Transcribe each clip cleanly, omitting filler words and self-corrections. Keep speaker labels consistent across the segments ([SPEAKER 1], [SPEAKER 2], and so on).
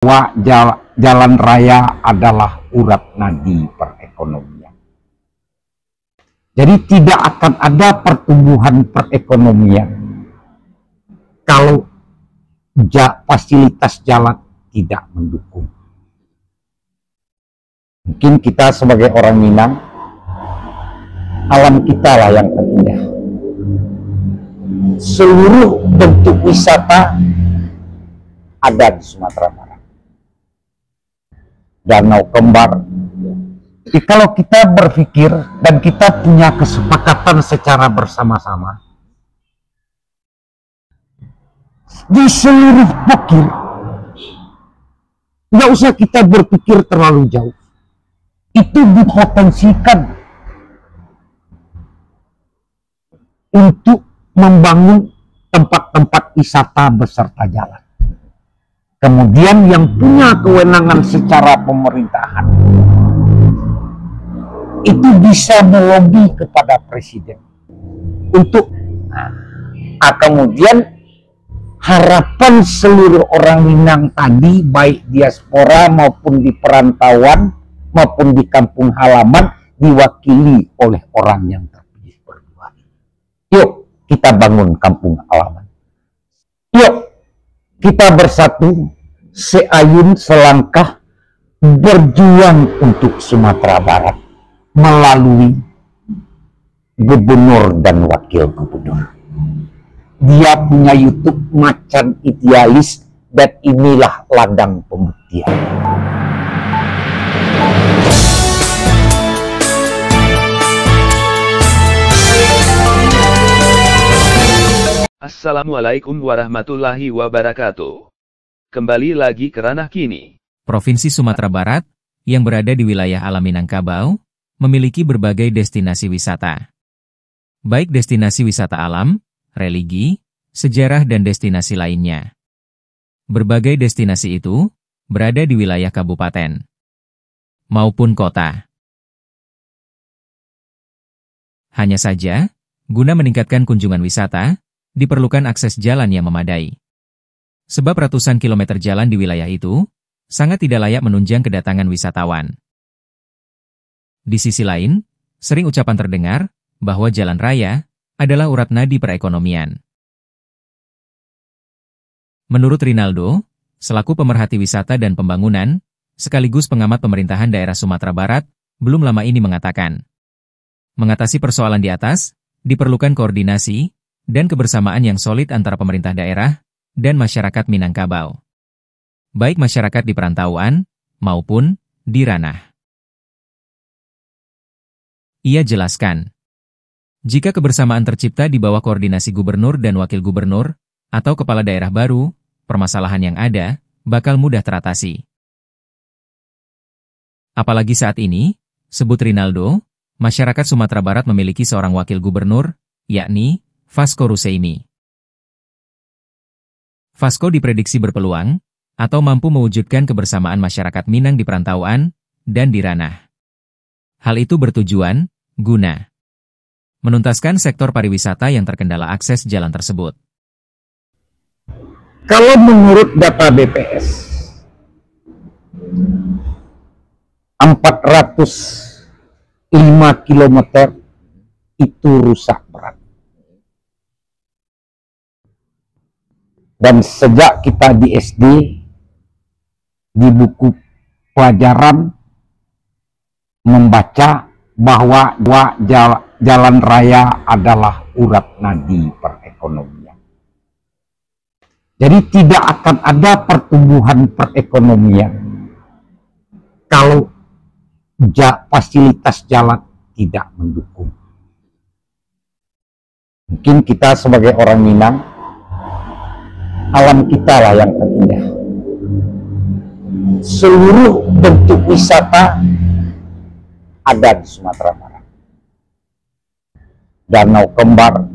[SPEAKER 1] bahwa jalan raya adalah urat nadi perekonomian. Jadi tidak akan ada pertumbuhan perekonomian kalau fasilitas jalan tidak mendukung. Mungkin kita sebagai orang Minang, alam kita lah yang terindah. Seluruh bentuk wisata ada di Sumatera Barat. Danau Kembar. Jadi kalau kita berpikir dan kita punya kesepakatan secara bersama-sama, di seluruh pokir, nggak usah kita berpikir terlalu jauh, itu dipotensikan untuk membangun tempat-tempat wisata beserta jalan. Kemudian yang punya kewenangan secara pemerintahan itu bisa melobi kepada presiden untuk kemudian harapan seluruh orang Minang tadi, baik diaspora maupun di perantauan maupun di kampung halaman, diwakili oleh orang yang terpilih berdua. Yuk kita bangun kampung halaman. Yuk kita bersatu, seayun selangkah, berjuang untuk Sumatera Barat melalui gubernur dan wakil gubernur. Dia punya YouTube Macan Idealis, dan inilah ladang pembuktian.
[SPEAKER 2] Assalamualaikum warahmatullahi wabarakatuh. Kembali lagi ke ranah kini.
[SPEAKER 3] Provinsi Sumatera Barat, yang berada di wilayah alam Minangkabau, memiliki berbagai destinasi wisata. Baik destinasi wisata alam, religi, sejarah dan destinasi lainnya. Berbagai destinasi itu berada di wilayah kabupaten maupun kota. Hanya saja, guna meningkatkan kunjungan wisata, diperlukan akses jalan yang memadai. Sebab ratusan kilometer jalan di wilayah itu sangat tidak layak menunjang kedatangan wisatawan. Di sisi lain, sering ucapan terdengar bahwa jalan raya adalah urat nadi perekonomian. Menurut Rinaldo, selaku pemerhati wisata dan pembangunan, sekaligus pengamat pemerintahan daerah Sumatera Barat, belum lama ini mengatakan, mengatasi persoalan di atas, diperlukan koordinasi dan kebersamaan yang solid antara pemerintah daerah dan masyarakat Minangkabau. Baik masyarakat di perantauan maupun di ranah. Ia jelaskan, jika kebersamaan tercipta di bawah koordinasi gubernur dan wakil gubernur atau kepala daerah baru, permasalahan yang ada bakal mudah teratasi. Apalagi saat ini, sebut Rinaldo, masyarakat Sumatera Barat memiliki seorang wakil gubernur, yakni Vasco Russeini. Vasco diprediksi berpeluang atau mampu mewujudkan kebersamaan masyarakat Minang di perantauan dan di ranah. Hal itu bertujuan guna menuntaskan sektor pariwisata yang terkendala akses jalan tersebut.
[SPEAKER 1] Kalau menurut data BPS, 405 km itu rusak berat. Dan sejak kita di SD, di buku pelajaran membaca bahwa jalan raya adalah urat nadi perekonomian. Jadi tidak akan ada pertumbuhan perekonomian kalau fasilitas jalan tidak mendukung. Mungkin kita sebagai orang Minang, alam kita lah yang terindah. Seluruh bentuk wisata ada di Sumatera Barat. Danau Kembar,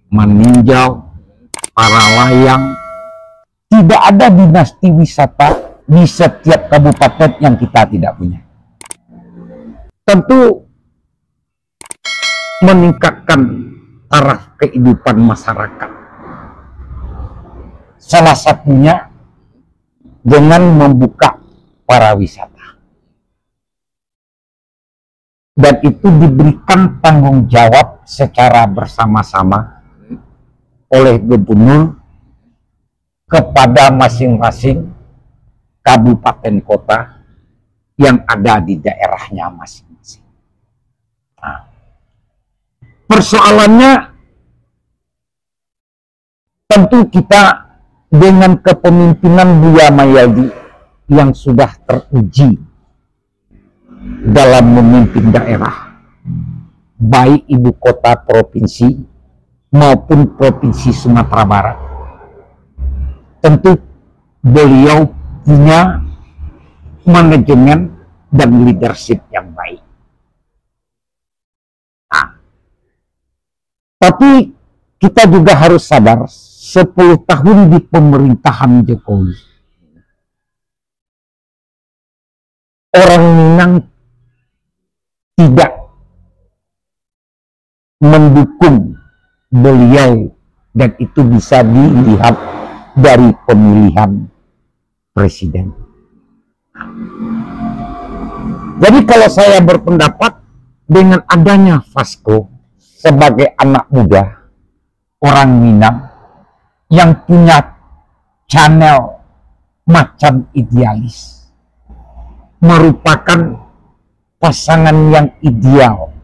[SPEAKER 1] Maninjau, para layang, tidak ada dinasti wisata di setiap kabupaten yang kita tidak punya. Tentu meningkatkan taraf kehidupan masyarakat. Salah satunya dengan membuka para wisata. Dan itu diberikan tanggung jawab secara bersama-sama oleh gubernur kepada masing-masing kabupaten kota yang ada di daerahnya masing-masing. Nah, persoalannya tentu kita dengan kepemimpinan Buya Mayadi yang sudah teruji dalam memimpin daerah, baik ibu kota provinsi maupun provinsi Sumatera Barat. Tentu beliau punya manajemen dan leadership yang baik. Nah, tapi kita juga harus sadar 10 tahun di pemerintahan Jokowi, orang Minang tidak mendukung beliau, dan itu bisa dilihat dari pemilihan presiden. Jadi kalau saya berpendapat dengan adanya Vasco sebagai anak muda orang Minang yang punya channel macam idealis, merupakan pasangan yang ideal,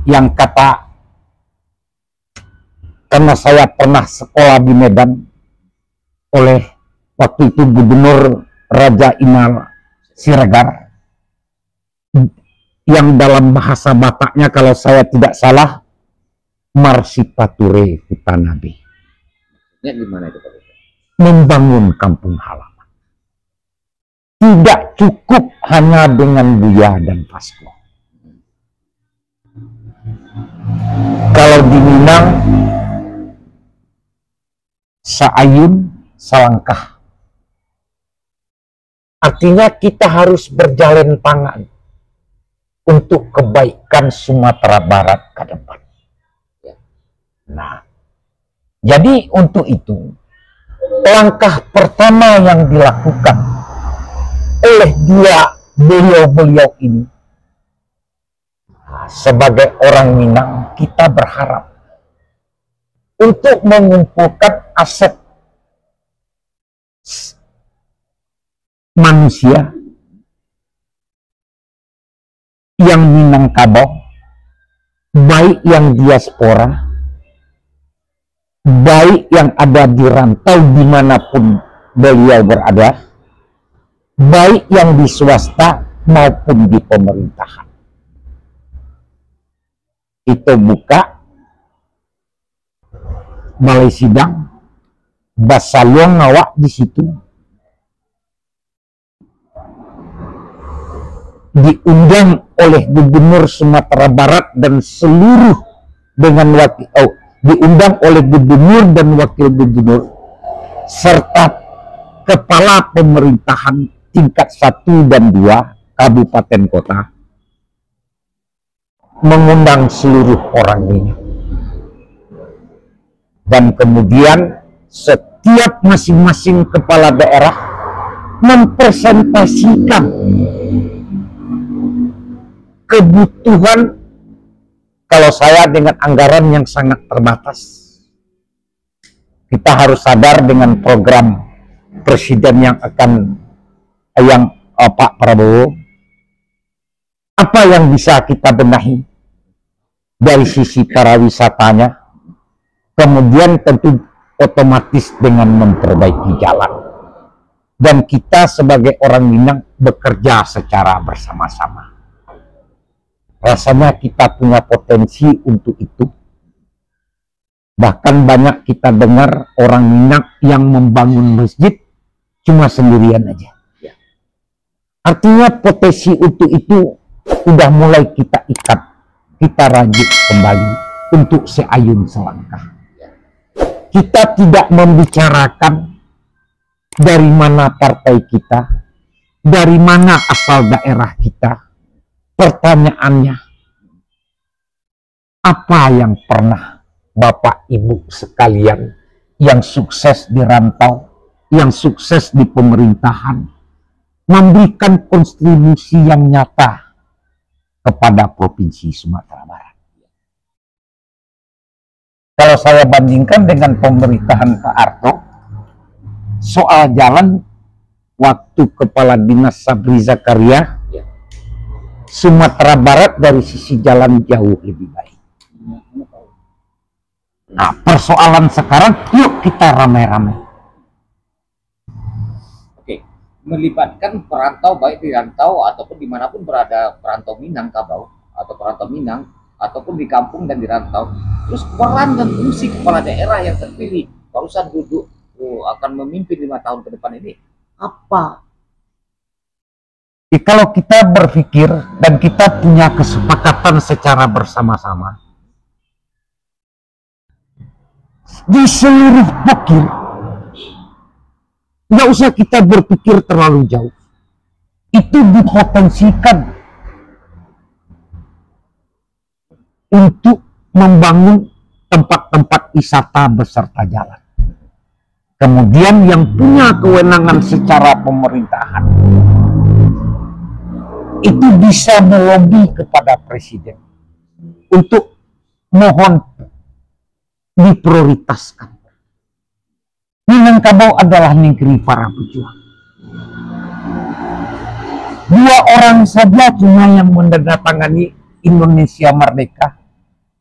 [SPEAKER 1] yang kata, karena saya pernah sekolah di Medan oleh waktu itu Gubernur Raja Inal Siregar, yang dalam bahasa Bataknya kalau saya tidak salah Marsipature Hutanabe.
[SPEAKER 4] Gimana itu Pak?
[SPEAKER 1] Membangun kampung halaman. Tidak cukup hanya dengan Buya dan Vasco. Kalau di Minang, saayun salangkah. Artinya kita harus berjalan tangan untuk kebaikan Sumatera Barat ke depan. Nah, jadi untuk itu, langkah pertama yang dilakukan oleh beliau ini, sebagai orang Minang, kita berharap untuk mengumpulkan aset manusia yang Minangkabau, baik yang diaspora, baik yang ada di rantau dimanapun beliau berada, baik yang di swasta maupun di pemerintahan. Itu buka balai sidang, basaluang ngawak di situ, diundang oleh Gubernur Sumatera Barat dan seluruh dengan diundang oleh gubernur dan wakil gubernur serta kepala pemerintahan tingkat 1 dan 2 kabupaten kota, mengundang seluruh orang ini. Dan kemudian setiap masing-masing kepala daerah mempresentasikan kebutuhan. Kalau saya dengan anggaran yang sangat terbatas, kita harus sadar dengan program presiden yang Pak Prabowo, apa yang bisa kita benahi dari sisi para wisatanya, kemudian tentu otomatis dengan memperbaiki jalan. Dan kita sebagai orang Minang bekerja secara bersama-sama. Rasanya kita punya potensi untuk itu. Bahkan banyak kita dengar orang Minang yang membangun masjid cuma sendirian aja. Artinya potensi untuk itu sudah mulai kita ikat, kita rajut kembali untuk seayun selangkah. Kita tidak membicarakan dari mana partai kita, dari mana asal daerah kita. Pertanyaannya, apa yang pernah Bapak Ibu sekalian yang sukses di rantau, yang sukses di pemerintahan memberikan kontribusi yang nyata kepada Provinsi Sumatera Barat. Kalau saya bandingkan dengan pemerintahan Pak Harto, soal jalan waktu Kepala Dinas Sabri Zakaria, Sumatera Barat dari sisi jalan jauh lebih baik. Nah, persoalan sekarang, yuk kita ramai-ramai.
[SPEAKER 4] Oke, melibatkan perantau, baik di rantau ataupun dimanapun berada, perantau Minangkabau atau perantau Minang, ataupun di kampung dan di rantau. Terus peran dan fungsi kepala daerah yang terpilih barusan duduk akan memimpin 5 tahun ke depan ini apa?
[SPEAKER 1] Kalau kita berpikir dan kita punya kesepakatan secara bersama-sama di seluruh pokir, nggak usah kita berpikir terlalu jauh, itu dipotensikan untuk membangun tempat-tempat wisata beserta jalan. Kemudian yang punya kewenangan secara pemerintahan itu bisa melobi kepada Presiden untuk mohon diprioritaskan. Minangkabau adalah negeri para pejuang. 2 orang saja cuma yang menandatangani Indonesia Merdeka,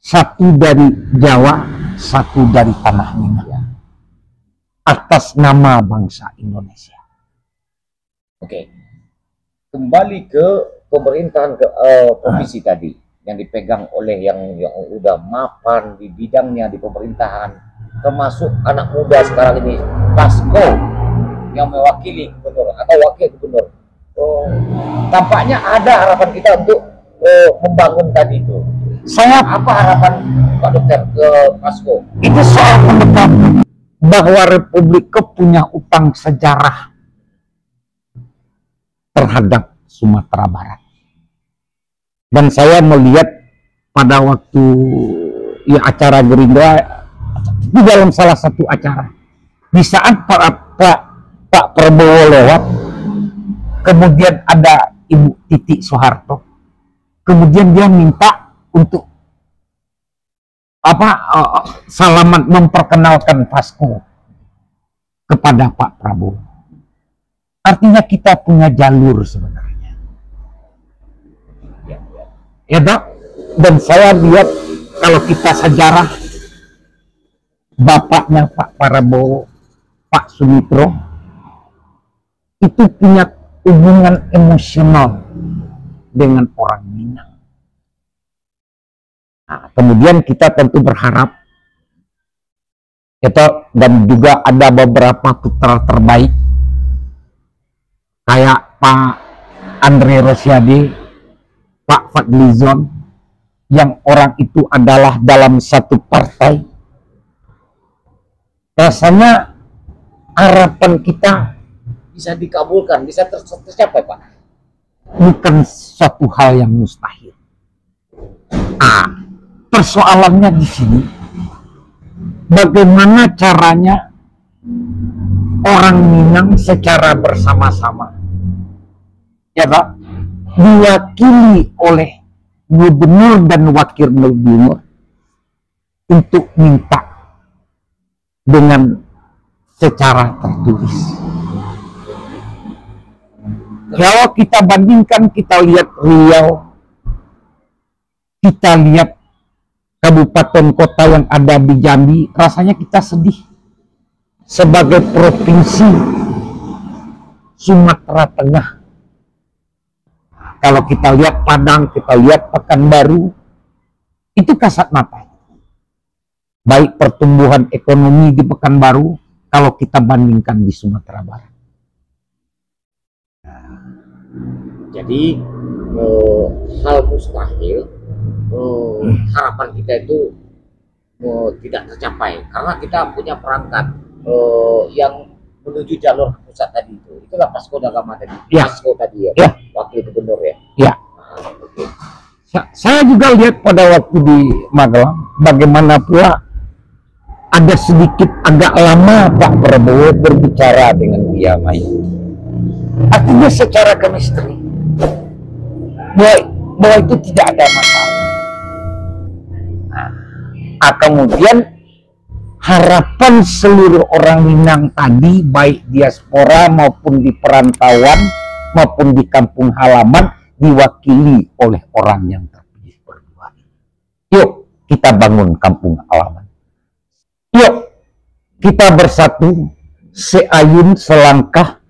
[SPEAKER 1] 1 dari Jawa, 1 dari Tanah Minang, atas nama bangsa Indonesia.
[SPEAKER 4] Oke, kembali ke pemerintahan provinsi tadi yang dipegang oleh yang udah mapan di bidangnya di pemerintahan, termasuk anak muda sekarang ini, Pasko yang mewakili gubernur atau wakil gubernur. Tampaknya ada harapan kita untuk membangun tadi itu.
[SPEAKER 1] Saya
[SPEAKER 4] Apa harapan Pak Dokter ke Pasko?
[SPEAKER 1] itu soal pendekatan bahwa Republik punya utang sejarah terhadap Sumatera Barat. Dan saya melihat pada waktu acara Gerindra di dalam salah satu acara, di saat Pak Prabowo lewat, kemudian ada Ibu Titi Soeharto, kemudian dia minta untuk salaman, memperkenalkan Pasko kepada Pak Prabowo. Artinya kita punya jalur sebenarnya. Ya, dan saya lihat kalau kita sejarah bapaknya Pak Prabowo, Pak Sumitro, itu punya hubungan emosional dengan orang Minang. Nah, kemudian kita tentu berharap dan juga ada beberapa putra terbaik kayak Pak Andre Rosiade, Pak Fadlizon, yang orang itu adalah dalam satu partai. Rasanya harapan kita
[SPEAKER 4] Bisa dikabulkan, bisa tercapai, Pak.
[SPEAKER 1] bukan suatu hal yang mustahil. Persoalannya di sini, bagaimana caranya orang Minang secara bersama-sama, ya Pak, diwakili oleh gubernur dan wakil gubernur untuk minta dengan secara tertulis. Kalau kita bandingkan, kita lihat Riau, kita lihat kabupaten kota yang ada di Jambi, rasanya kita sedih. Sebagai provinsi Sumatera Tengah, kalau kita lihat Padang, kita lihat Pekanbaru, itu kasat mata. Baik pertumbuhan ekonomi di Pekanbaru, kalau kita bandingkan di Sumatera Barat.
[SPEAKER 4] Jadi hal mustahil, harapan kita itu tidak tercapai karena kita punya perangkat yang menuju jalur ke pusat tadi itu. Itulah Pasko Dagama tadi,
[SPEAKER 1] Ya.
[SPEAKER 4] Pasko tadi ya,
[SPEAKER 1] Ya.
[SPEAKER 4] wakil gubernur ya.
[SPEAKER 1] Ya,
[SPEAKER 4] Oke.
[SPEAKER 1] saya juga lihat pada waktu di Magelang, bagaimana pula ada sedikit agak lama Pak Prabowo berbicara dengan Buya Maya. Artinya secara chemistry bahwa itu tidak ada masalah. Nah, kemudian harapan seluruh orang Minang tadi, baik diaspora maupun di perantauan maupun di kampung halaman, diwakili oleh orang yang terpilih berdua. Yuk kita bangun kampung halaman. Yuk kita bersatu, seayun selangkah,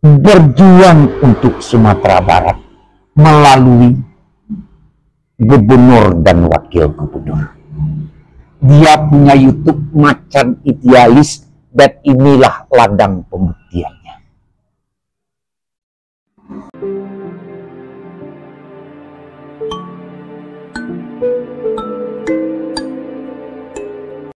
[SPEAKER 1] berjuang untuk Sumatera Barat melalui gubernur dan wakil gubernur. Dia punya YouTube Macan Idealis, dan inilah ladang pembuktian.